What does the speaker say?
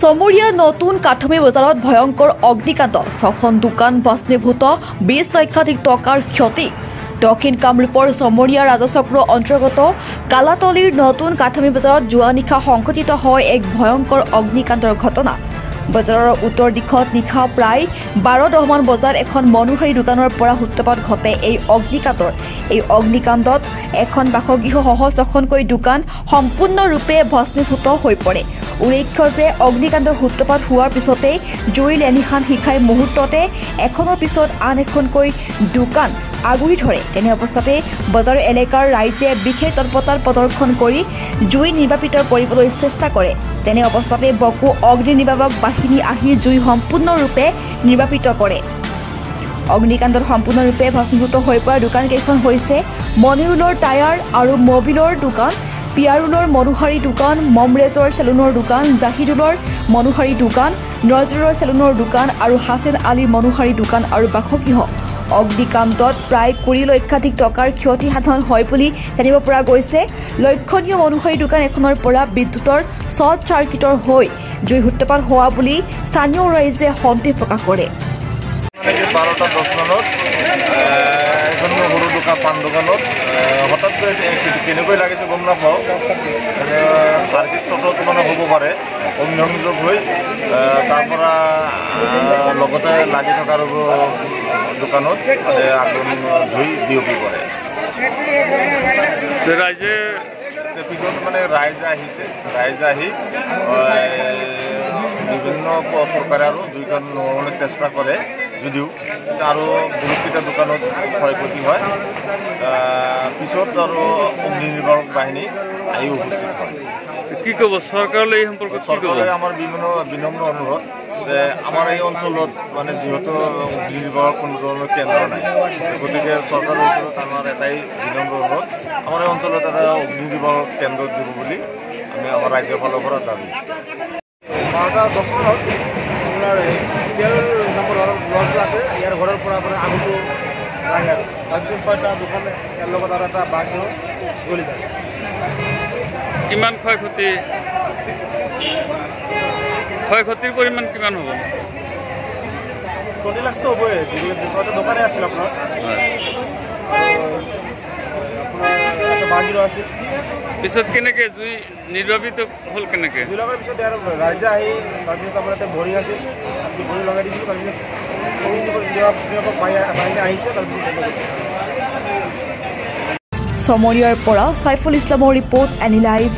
সমৰীয়া নতুন কাঠমী বজাৰত ভয়ংকৰ অগ্নিকাণ্ড ৬খন দোকান ভস্মীভূত ২০ লক্ষাধিক টকাৰ ক্ষতি দক্ষিণ কামৰূপৰ সমৰীয়া ৰাজচক্ৰ অন্তৰ্গত কালাতলীৰ নতুন কাঠমী বজাৰত যোৱা নিশা সংঘটিত হয় এক ভয়ংকৰ অগ্নিকাণ্ডৰ ঘটনা বজাৰৰ উত্তৰ দিশত নিশা প্ৰায় ১২:১০ মান বজাত এখন মনোহাৰী দোকানৰ পৰা সূত্ৰপাত ঘটে এই অগ্নিকাণ্ডত এখন বাসগৃহ সহ ৬খনকৈ দোকান সম্পূৰ্ণৰূপে ভস্মীভূত হৈ পৰে উল্লেখ্য যে অগ্নিকাণ্ডৰ সূত্ৰপাত হোৱাৰ পিছতে জুইৰ লেলিহান শিখাই মুহূৰ্ততে এখনৰ পিছত আন এখনকৈ দোকান আগুৰি ধৰে তেনে অৱস্থাতে বজাৰ এলেকাৰ ৰাইজে বিশেষ তৎপৰতা প্ৰদৰ্শন কৰি জুই নিৰ্বাপিত কৰিবলৈ চেষ্টা কৰে তেনে অৱস্থাতে বকু অগ্নি নিৰ্বাপক বাহিনী আহি জুই সম্পূৰ্ণৰূপে নিৰ্বাপিত কৰে অগ্নিকাণ্ডত সম্পূৰ্ণৰূপে ভস্মীভূত হৈ পৰা দোকানকেইখন হৈছে মনিৰুলৰ টায়াৰ আৰু মবিলৰ দোকান পিয়াৰুলৰ মনোহাৰী দোকান মমৰেজৰ চেলুনৰ দোকান জাহিদুলৰ মনোহাৰী দোকান নজৰুলৰ চেলুনৰ দোকান আৰু হাছেন আলী মনোহাৰী দোকান আৰু বাসগৃহ অগ্নিকাণ্ডত প্ৰায় ২০ লক্ষাধিক টকাৰ ক্ষতি সাধন হয় বুলি জানিব পৰা গৈছে লক্ষণীয় মনোহাৰী দোকান এখনৰ পৰা বিদ্যুতৰ শ্বৰ্ট চাৰ্কিটৰ হৈ জুই সূত্ৰপাত হোৱা বুলি স্থানীয় ৰাইজে সন্দেহ প্ৰকাশ কৰে ১২:১০ মানত এখন সৰু দোকান পাণ দোকানত হঠাৎ কেনেকৈ লাগিছে গম নাপাওঁ চাৰ্কিট শ্বৰ্টত মানে হ'ব পাৰে অগ্নিসংযোগ হৈ তাৰ পৰা লগতে লাগি থকা দোকানত আগুন জুই বিয়পি পৰে ৰাইজে পিছত মানে ৰাইজে আহি বিভিন্ন প্ৰকাৰে আৰু জুইখন নোহোৱাবলৈ চেষ্টা কৰে যদিও আৰু বহুতকেইটা দোকানত ক্ষয়ক্ষতি হয় পিছত আৰু অগ্নি নিৰ্বাপক বাহিনী আহি উপস্থিত হয় কি ক'ব চৰকাৰলৈ এই সম্পৰ্কত চৰকাৰে আমাৰ বিনম্ৰ অনুৰোধ যে আমাৰ এই অঞ্চলত মানে যিহেতু অগ্নি নিৰ্বাপক কোনো ধৰণৰ কেন্দ্ৰ নাই গতিকে চৰকাৰৰ ওচৰত আমাৰ এটাই বিনম্ৰ অনুৰোধ আমাৰ এই অঞ্চলত এটা অগ্নি নিৰ্বাপক কেন্দ্ৰ দিব বুলি আমি আমাৰ ৰাজ্যৰ ফালৰ পৰা দাবী ১২:১০ মানত আপোনাৰ নম্বৰ ল'ৰাটো আছে ইয়াৰ ঘৰৰ পৰা আপোনাৰ আগুনটো লাগে তাৰপিছত ৬টা দোকান ইয়াৰ লগত আৰু এটা বাঘিও জ্বলি যায় কিমান ক্ষয়ক্ষতিৰ পৰিমাণ কিমান হ'ব 20 লাখটো হ'বই যিহেতু ৬টা দোকানে আছিল আপোনাৰ বাঘিও আছিল পিছত কেনেকৈ জুই নিৰ্বাপিত হ'ল কেনেকৈ জুই লগাৰ পিছত ইয়াৰ ৰাইজে আহি তাৰপিছত আপোনাৰ এটা বৰিং আছিল বৰি লগাই দিছিলোঁ তাৰপিছত বাহিনী আহিছে তাৰপিছত সমৰীয়াৰ পৰা সাইফুল ইছলামৰ ৰিপৰ্ট এনি লাইভ